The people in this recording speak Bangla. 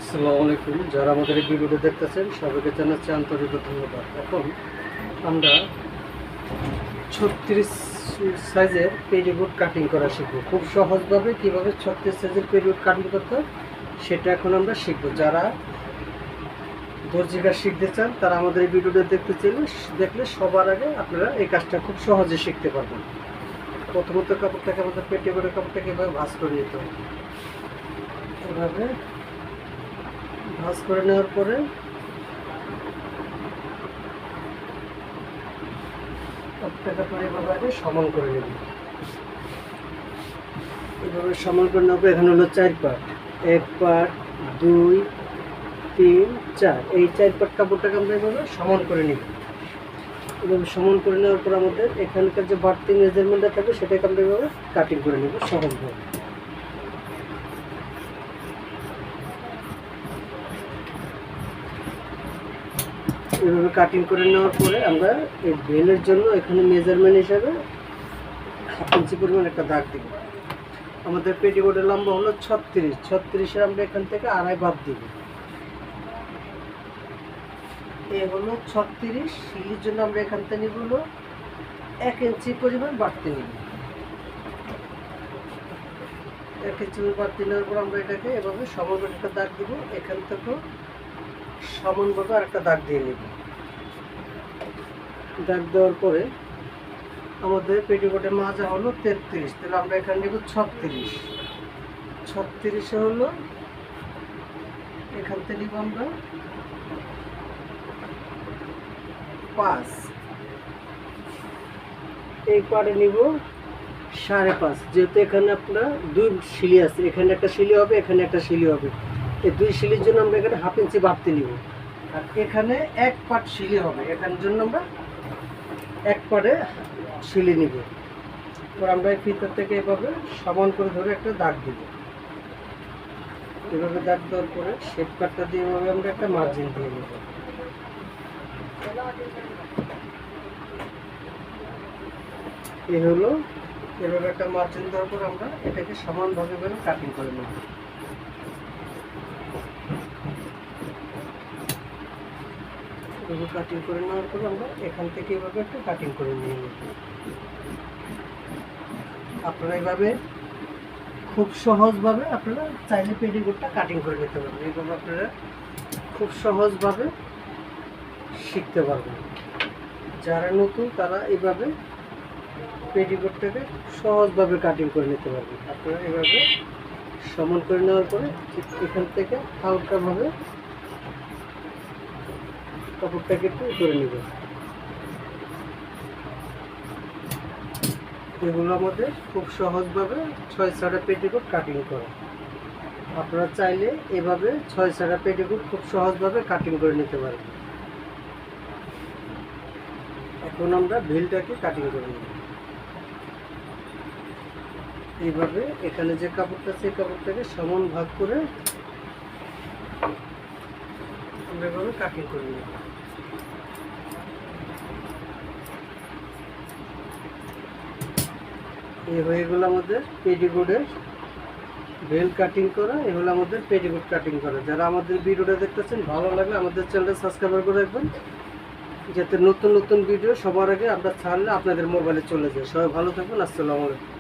আসসালামু আলাইকুম। যারা আমাদের এই ভিডিওটা দেখতেছেন সবাইকে জানাচ্ছি আন্তরিক ধন্যবাদ। এখন আমরা 36 সাইজের পেটিকোট কাটিং করা শিখবো। খুব সহজভাবে কিভাবে 36 সাইজের পেটিকোট কাটিং করতে হয় সেটা এখন আমরা শিখবো। যারা দর্জি কাজ শিখতে চান তারা আমাদের এই ভিডিওটা দেখলে সবার আগে আপনারা এই কাজটা খুব সহজে শিখতে পারবেন। প্রথমত কাপড়টাকে আমাদের পেটিকোটের কাপড়টাকে এভাবে ভাঁজ করে নিতে হবে। এভাবে ভাঁজ করে নেওয়ার পরে প্রত্যেকটা এভাবে আগে সমান করে নেব। এভাবে সমান করে নেব। এখানে হলো 4 পার্ট, 1 পার্ট 2 3 4, এই 4 পার্ট কাপড়টাকে আমরা এভাবে সমান করে নিব। এভাবে সমান করে নেওয়ার পর আমাদের এখানকার যে বাড়তি মেজারমেন্টটা থাকবে সেটাকে আমরা এভাবে কাটিং করে নেব সহজভাবে। এভাবে কাটিং করে নেওয়ার পরে আমরা এই বেলের জন্য এখানে মেজারমেন্ট হিসাবে 1/2 ইঞ্চি পরিমাণ একটা দাগ দিব। আমাদের পেটিকোটের লম্বা হলো 36 আমরা এখান থেকে 2.5 বাদ দিব। এই হলো 36, সিলির জন্য আমরা এখান থেকে নিব হলো 1 ইঞ্চি পরিমাণ বাড়তি নিব। 1 ইঞ্চি বাড়তি নেওয়ার পর আমরা এটাকে এভাবে সমানভাবে একটা দাগ দিব। এখান থেকে সমানভাবে আরেকটা দাগ দিয়ে নিব। দাগ দেওয়ার পরে আমাদের পেটিকোটের মাজা হলো 33, তাহলে আমরা এখানে নিব 36 হলো এখান থেকে নিব আমরা 5, এই পারে নিব 5.5। যেহেতু এখানে আপনার 2 সিলি আছে, এখানে একটা সিলি হবে, এখানে একটা সিলি হবে। এই 2 সিলির জন্য আমরা এখানে 1/2 ইঞ্চি বাড়তি নিব। আর এখানে 1 পার্ট সিলি হবে, এখানের জন্য আমরা 1 পার্টে সিলি নিব। এবার আমরা এই ফিতার থেকে এভাবে সমান করে ধরে একটা দাগ দিব। এভাবে দাগ দেওয়ার পরে শেপ কাটটা দিয়ে এভাবে আমরা একটা মার্জিন দিয়ে নেব। এই হলো এভাবে একটা মার্জিন দেওয়ার পর আমরা এটাকে সমানভাবে কাটিং করে নেব। এভাবে কাটিং করে নেওয়ার পর আমরা এখান থেকে এভাবে একটা কাটিং করে নিয়ে নেব। আপনারা এইভাবে খুব সহজভাবে আপনারা চাইলে পেটিকোটটা কাটিং করে নিতে পারবেন। এইভাবে আপনারা খুব সহজভাবে শিখতে পারবেন। যারা নতুন তারা এইভাবে পেটিকোটটাকে সহজভাবে কাটিং করে নিতে পারবেন। আপনারা এভাবে সমান করে নেওয়ার পরে এখান থেকে হালকাভাবে কাপড়টাকে একটু করে নেবেন। এগুলো আমাদের খুব সহজভাবে 6-6টা পেটিকোট কাটিং করা। আপনারা চাইলে এভাবে 6-6টা পেটিকোট খুব সহজভাবে কাটিং করে নিতে পারবেন। এখন আমরা ভিলটাকে কাটিং করে নেব। এইভাবে এখানে যে কাপড়টা আছে এই কাপড়টাকে সমান ভাগ করে আমরা এভাবে কাটিং করে নেব। এই হয়ে গেল আমাদের পেটিকোটের বেল কাটিং করা। এই হলো আমাদের পেটিকোট কাটিং করা। যারা আমাদের ভিডিওটা দেখতেছেন ভালো লাগলে আমাদের চ্যানেলটা সাবস্ক্রাইব করে রাখবেন, যাতে নতুন নতুন ভিডিও সবার আগে আমরা ছাড়লে আপনাদের মোবাইলে চলে যায়। সবাই ভালো থাকবেন। আসসালামু আলাইকুম।